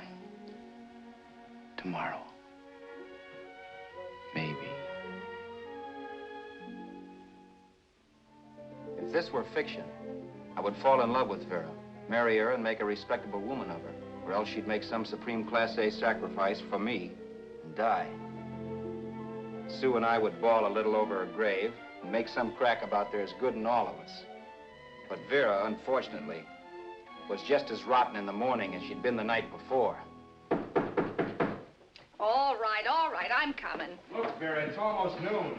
Tomorrow. Maybe. If this were fiction, I would fall in love with Vera, marry her, and make a respectable woman of her. Or else she'd make some supreme Class A sacrifice for me and die. Sue and I would bawl a little over her grave and make some crack about there's good in all of us. But Vera, unfortunately, was just as rotten in the morning as she'd been the night before. All right, I'm coming. Look, Vera, it's almost noon.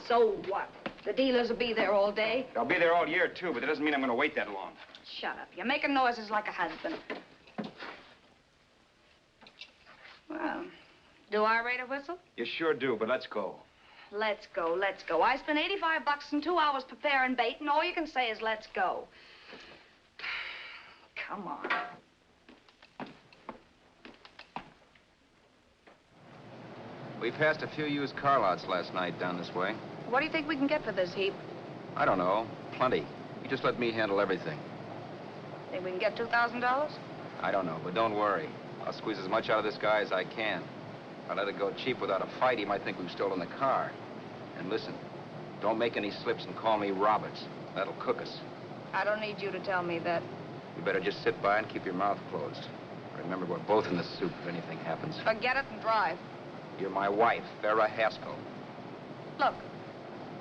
So what? The dealers will be there all day? I'll be there all year, too, but that doesn't mean I'm going to wait that long. Shut up. You're making noises like a husband. Well, do I rate a whistle? You sure do, but let's go. Let's go, let's go. I spent $85 and 2 hours preparing bait, and all you can say is let's go. Come on. We passed a few used car lots last night down this way. What do you think we can get for this heap? I don't know. Plenty. You just let me handle everything. Think we can get $2,000? I don't know, but don't worry. I'll squeeze as much out of this guy as I can. If I let it go cheap without a fight, he might think we've stolen the car. And listen, don't make any slips and call me Roberts. That'll cook us. I don't need you to tell me that. You better just sit by and keep your mouth closed. Remember, we're both in the soup if anything happens. Forget it and drive. You're my wife, Vera Haskell. Look,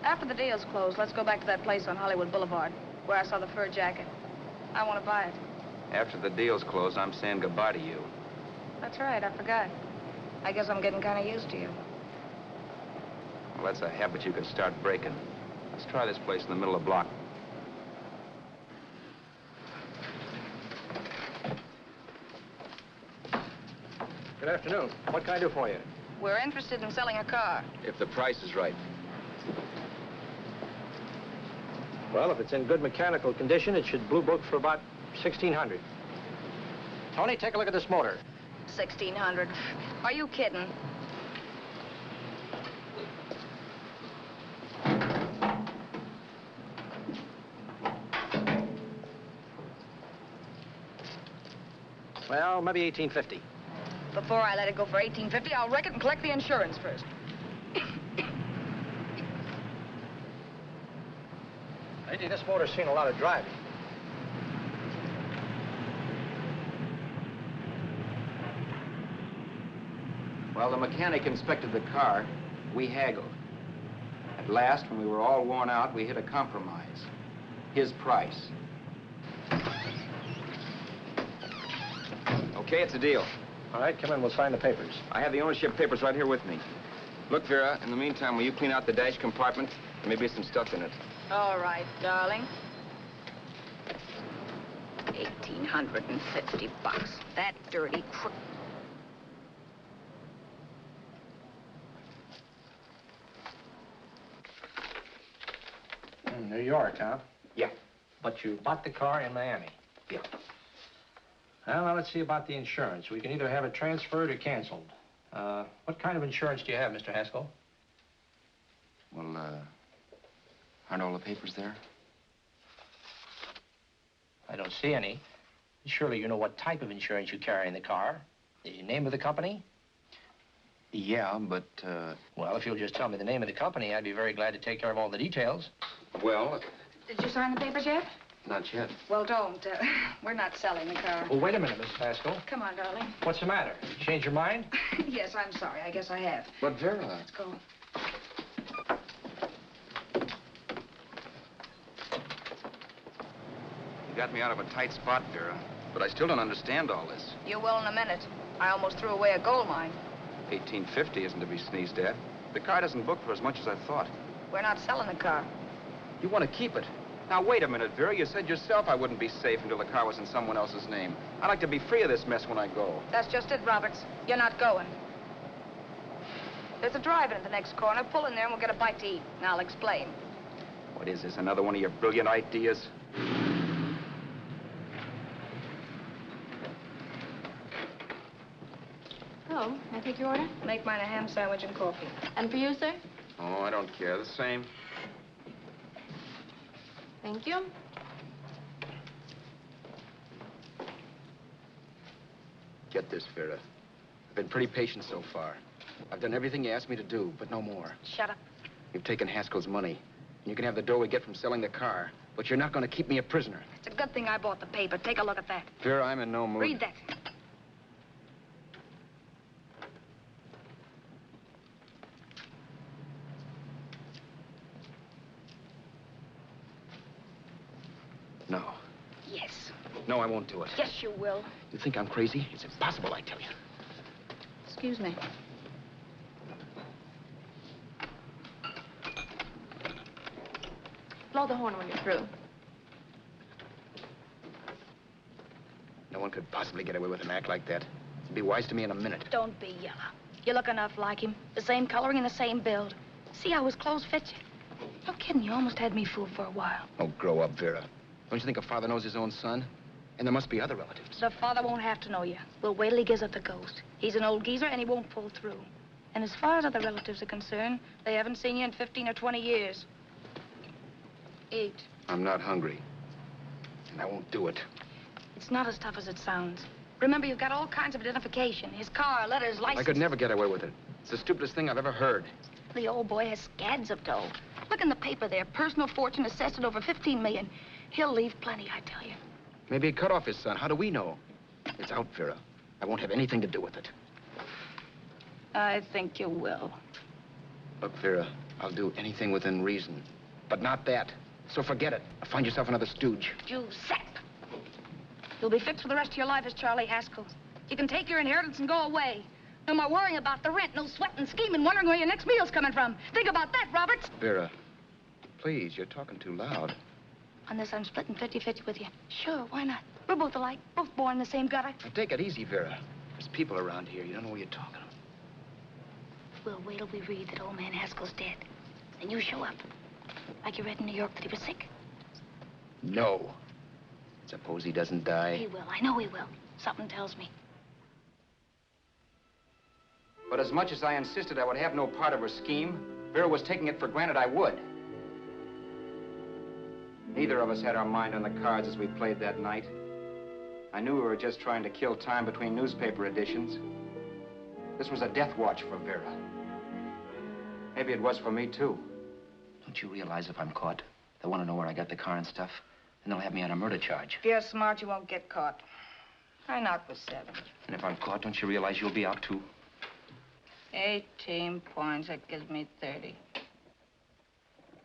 after the deal's closed, let's go back to that place on Hollywood Boulevard where I saw the fur jacket. I want to buy it. After the deal's closed, I'm saying goodbye to you. That's right, I forgot. I guess I'm getting kind of used to you. Well, that's a habit you could start breaking. Let's try this place in the middle of the block. Good afternoon. What can I do for you? We're interested in selling a car. If the price is right. Well, if it's in good mechanical condition, it should blue book for about $1,600. Tony, take a look at this motor. $1,600. Are you kidding? Well, maybe $1,850. Before I let it go for $1,850, I'll wreck it and collect the insurance first. Lady, this motor's seen a lot of driving. Well, the mechanic inspected the car. We haggled. At last, when we were all worn out, we hit a compromise. His price. Okay, it's a deal. All right, come in. We'll sign the papers. I have the ownership papers right here with me. Look, Vera, in the meantime, will you clean out the dash compartment? There may be some stuff in it. All right, darling. 1,850 bucks. That dirty crook. New York, huh? Yeah. But you bought the car in Miami? Yeah. Well, now let's see about the insurance. We can either have it transferred or canceled. What kind of insurance do you have, Mr. Haskell? Well, aren't all the papers there? I don't see any. Surely you know what type of insurance you carry in the car. The name of the company? Yeah, but, Well, if you'll just tell me the name of the company, I'd be very glad to take care of all the details. well, Did you sign the papers yet? not yet. Well, don't. We're not selling the car. Oh, wait a minute, Miss Haskell. Come on, darling. What's the matter? You changed your mind? Yes, I'm sorry. I guess I have. But, Vera... Let's go. You got me out of a tight spot, Vera. But I still don't understand all this. You will in a minute. I almost threw away a gold mine. 1850 isn't to be sneezed at. The car doesn't book for as much as I thought. We're not selling the car. You want to keep it. Now, wait a minute, Vera. You said yourself I wouldn't be safe until the car was in someone else's name. I'd like to be free of this mess when I go. That's just it, Roberts. You're not going. There's a drive-in at the next corner. Pull in there and we'll get a bite to eat. And I'll explain. What is this, another one of your brilliant ideas? Oh, may I take your order? Make mine a ham sandwich and coffee. And for you, sir? Oh, I don't care. The same. Thank you. Get this, Vera. I've been pretty patient so far. I've done everything you asked me to do, but no more. Shut up. You've taken Haskell's money. And you can have the dough we get from selling the car. But you're not going to keep me a prisoner. It's a good thing I bought the paper. Take a look at that. Vera, I'm in no mood. Read that. No. Yes. No, I won't do it. Yes, you will. You think I'm crazy? It's impossible, I tell you. Excuse me. Blow the horn when you're through. No one could possibly get away with an act like that. It'd be wise to me in a minute. Don't be yellow. You look enough like him. The same coloring and the same build. See how his clothes fit you? No kidding, you almost had me fooled for a while. Oh, grow up, Vera. Don't you think a father knows his own son? And there must be other relatives. The father won't have to know you. We'll wait till he gives up the ghost. He's an old geezer and he won't pull through. And as far as other relatives are concerned, they haven't seen you in 15 or 20 years. Eat. I'm not hungry. And I won't do it. It's not as tough as it sounds. Remember, you've got all kinds of identification. His car, letters, license. I could never get away with it. It's the stupidest thing I've ever heard. The old boy has scads of dough. Look in the paper there. Personal fortune assessed at over 15 million. He'll leave plenty, I tell you. Maybe he cut off his son. How do we know? It's out, Vera. I won't have anything to do with it. I think you will. Look, Vera, I'll do anything within reason. But not that. So forget it. Find yourself another stooge. Giuseppe. You'll be fixed for the rest of your life as Charlie Haskell. You can take your inheritance and go away. No more worrying about the rent, no sweating, scheming, wondering where your next meal's coming from. Think about that, Roberts. Vera, please, you're talking too loud. On this, I'm splitting 50-50 with you. Sure, why not? We're both alike, both born in the same gutter. Now, take it easy, Vera. There's people around here. You don't know what you're talking about. We'll wait till we read that old man Haskell's dead. Then you show up. Like you read in New York that he was sick. No. Suppose he doesn't die. He will. I know he will. Something tells me. But as much as I insisted I would have no part of her scheme, Vera was taking it for granted I would. Neither of us had our mind on the cards as we played that night. I knew we were just trying to kill time between newspaper editions. This was a death watch for Vera. Maybe it was for me, too. Don't you realize if I'm caught, they'll want to know where I got the car and stuff, and they'll have me on a murder charge. If you're smart, you won't get caught. I knocked for 7. And if I'm caught, don't you realize you'll be out, too? 18 points, that gives me 30.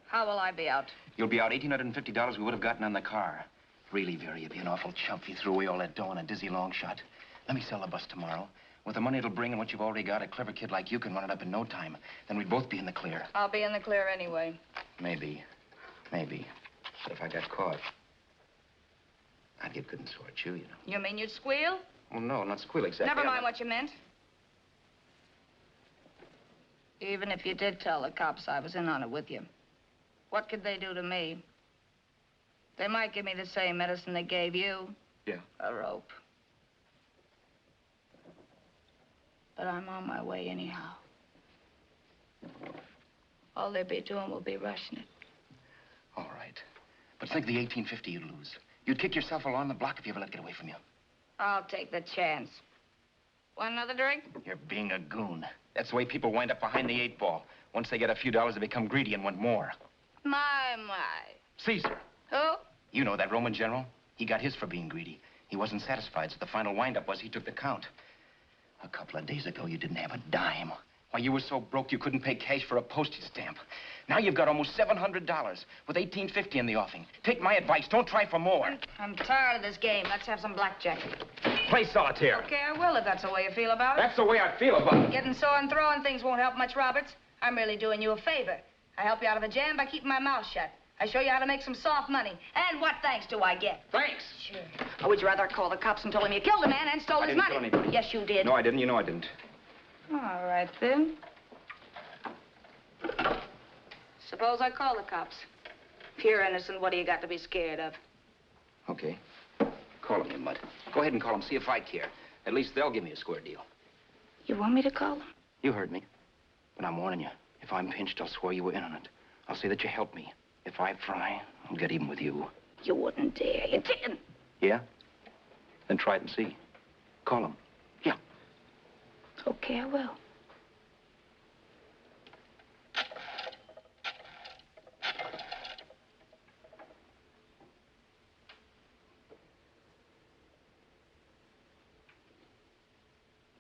How will I be out? You'll be out $1,850 we would have gotten on the car. Really, Vera, you'd be an awful chump if you threw away all that dough on a dizzy long shot. Let me sell the bus tomorrow. With the money it'll bring and what you've already got, a clever kid like you can run it up in no time. Then we'd both be in the clear. I'll be in the clear anyway. Maybe. Maybe. But if I got caught, I'd get good and sore at you, you know. You mean you'd squeal? Well, no, not squeal exactly. Never mind what you meant. Even if you did tell the cops I was in on it with you, what could they do to me? They might give me the same medicine they gave you. Yeah. A rope. But I'm on my way anyhow. All they'll be doing will be rushing it. All right. But think of the $1,850 you'd lose. You'd kick yourself along the block if you ever let it get away from you. I'll take the chance. Want another drink? You're being a goon. That's the way people wind up behind the 8 ball. Once they get a few dollars, they become greedy and want more. My. Caesar. Who? You know that Roman general? He got his for being greedy. He wasn't satisfied, so the final wind-up was he took the count. A couple of days ago, you didn't have a dime. Why, you were so broke you couldn't pay cash for a postage stamp. Now you've got almost $700 with $1,850 in the offing. Take my advice. Don't try for more. I'm tired of this game. Let's have some blackjack. Play solitaire. Okay, I will if that's the way you feel about it. That's the way I feel about it. Getting sore and throwing things won't help much, Roberts. I'm really doing you a favor. I help you out of a jam by keeping my mouth shut. I show you how to make some soft money. And what thanks do I get? Thanks. Sure. Or would you rather call the cops and tell them you killed a man and stole his money? I didn't kill anybody. Yes, you did. No, I didn't. You know I didn't. All right, then. Suppose I call the cops. If you're innocent, what do you got to be scared of? Okay. Call him, you mutt. Go ahead and call him. See if I care. At least they'll give me a square deal. You want me to call them? You heard me. But I'm warning you. If I'm pinched, I'll swear you were in on it. I'll say that you helped me. If I fry, I'll get even with you. You wouldn't dare. You didn't. Yeah? Then try it and see. Call him. Yeah. Okay, I will.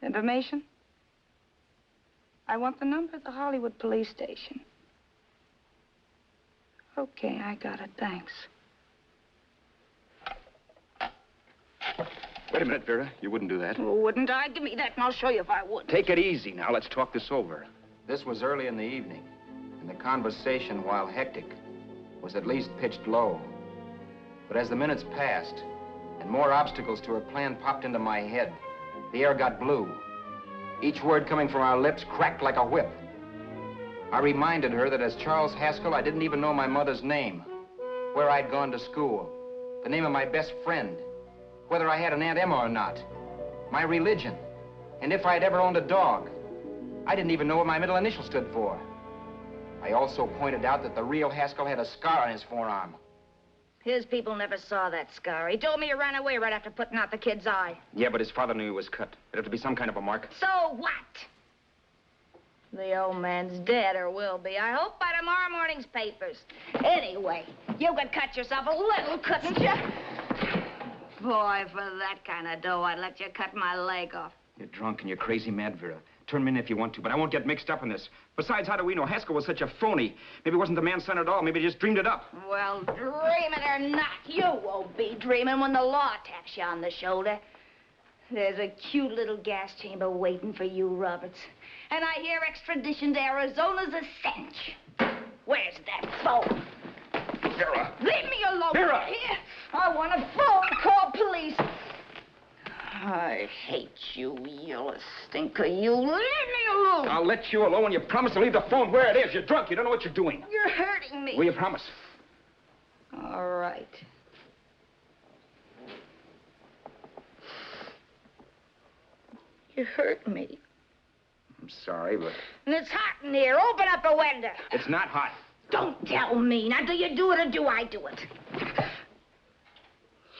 Information? I want the number of the Hollywood police station. Okay, I got it. Thanks. Wait a minute, Vera. You wouldn't do that. Well, wouldn't I? Give me that and I'll show you if I would. Take it easy now. Let's talk this over. This was early in the evening, and the conversation, while hectic, was at least pitched low. But as the minutes passed, and more obstacles to her plan popped into my head, the air got blue. Each word coming from our lips cracked like a whip. I reminded her that as Charles Haskell, I didn't even know my mother's name, where I'd gone to school, the name of my best friend, whether I had an Aunt Emma or not, my religion, and if I'd ever owned a dog. I didn't even know what my middle initial stood for. I also pointed out that the real Haskell had a scar on his forearm. His people never saw that scar. He told me he ran away right after putting out the kid's eye. Yeah, but his father knew he was cut. It'd have to be some kind of a mark. So what? The old man's dead, or will be. I hope by tomorrow morning's papers. Anyway, you could cut yourself a little, couldn't you? Boy, for that kind of dough, I'd let you cut my leg off. You're drunk and you're crazy mad, Vera. Turn me in if you want to, but I won't get mixed up in this. Besides, how do we know? Haskell was such a phony. Maybe he wasn't the man's son at all. Maybe he just dreamed it up. Well, dream it or not, you won't be dreaming when the law taps you on the shoulder. There's a cute little gas chamber waiting for you, Roberts. And I hear extradition to Arizona's a cinch. Where's that phone? Vera! Leave me alone. Vera! Here. I want a phone. Call police. I hate you yellow stinker. You leave me alone. I'll let you alone when you promise to leave the phone where it is. You're drunk. You don't know what you're doing. You're hurting me. Will you promise? All right. You hurt me. I'm sorry, but... And it's hot in here. Open up a window. It's not hot. Don't tell me. Now, do you do it or do I do it?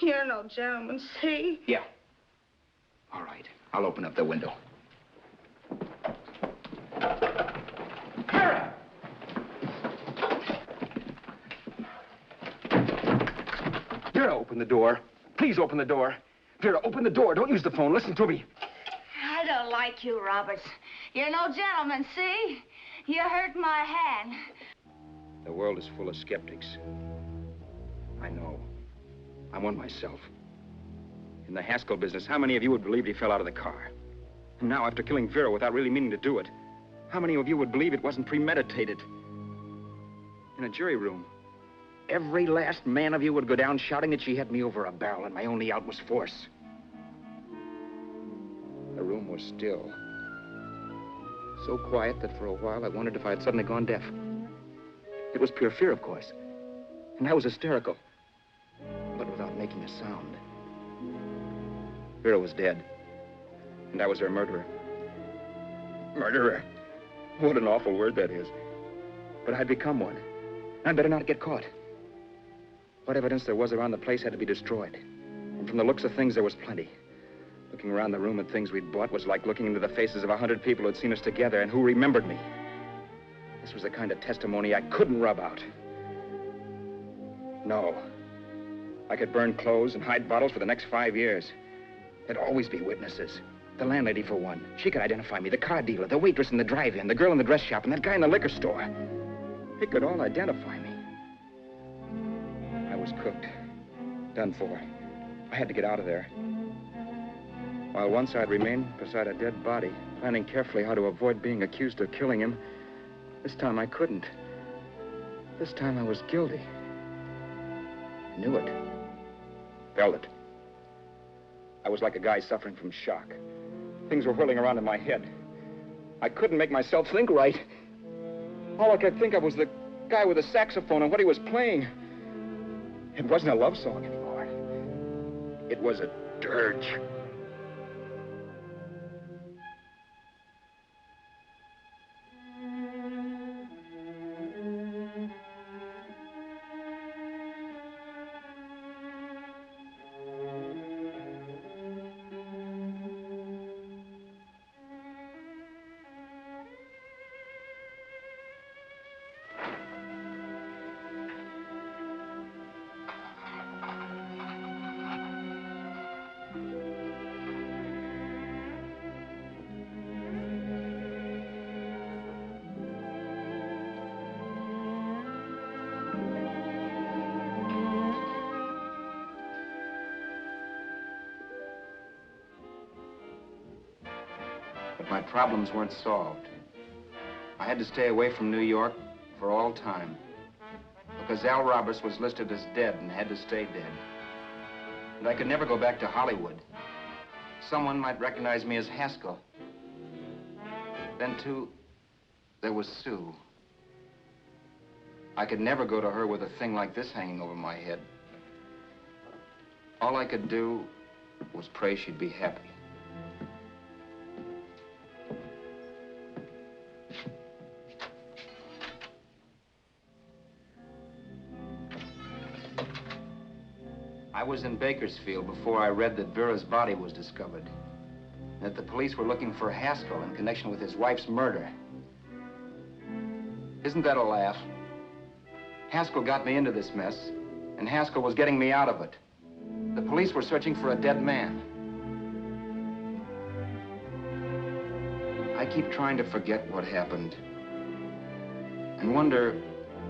You're no gentleman, see? Yeah. All right. I'll open up the window. Vera! Vera, open the door. Please open the door. Vera, open the door. Don't use the phone. Listen to me. I don't like you, Roberts. You're no gentleman, see? You hurt my hand. The world is full of skeptics. I know. I'm one myself. In the Haskell business, how many of you would believe he fell out of the car? And now, after killing Vera without really meaning to do it, how many of you would believe it wasn't premeditated? In a jury room, every last man of you would go down shouting that she had me over a barrel and my only out was force. The room was still. So quiet that for a while I wondered if I had suddenly gone deaf. It was pure fear, of course. And I was hysterical. But without making a sound. Vera was dead. And I was her murderer. Murderer? What an awful word that is. But I'd become one. I'd better not get caught. What evidence there was around the place had to be destroyed. And from the looks of things, there was plenty. Looking around the room at things we'd bought was like looking into the faces of 100 people who'd seen us together and who remembered me. This was the kind of testimony I couldn't rub out. No. I could burn clothes and hide bottles for the next 5 years. There'd always be witnesses. The landlady, for one. She could identify me. The car dealer, the waitress in the drive-in, the girl in the dress shop, and that guy in the liquor store. They could all identify me. I was cooked. Done for. I had to get out of there. While once I'd remained beside a dead body, planning carefully how to avoid being accused of killing him, this time I couldn't. This time I was guilty. Knew it. Felt it. I was like a guy suffering from shock. Things were whirling around in my head. I couldn't make myself think right. All I could think of was the guy with the saxophone and what he was playing. It wasn't a love song anymore. It was a dirge. But my problems weren't solved. I had to stay away from New York for all time. Because Al Roberts was listed as dead and had to stay dead. And I could never go back to Hollywood. Someone might recognize me as Haskell. Then, too, there was Sue. I could never go to her with a thing like this hanging over my head. All I could do was pray she'd be happy. I was in Bakersfield before I read that Vera's body was discovered. And that the police were looking for Haskell in connection with his wife's murder. Isn't that a laugh? Haskell got me into this mess, and Haskell was getting me out of it. The police were searching for a dead man. I keep trying to forget what happened. And wonder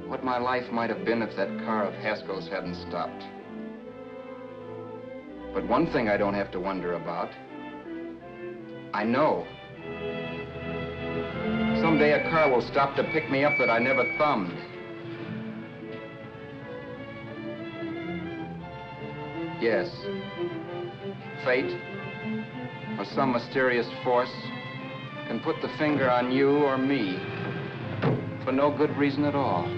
what my life might have been if that car of Haskell's hadn't stopped. But one thing I don't have to wonder about. I know. Someday a car will stop to pick me up that I never thumbed. Yes. Fate, or some mysterious force, can put the finger on you or me for no good reason at all.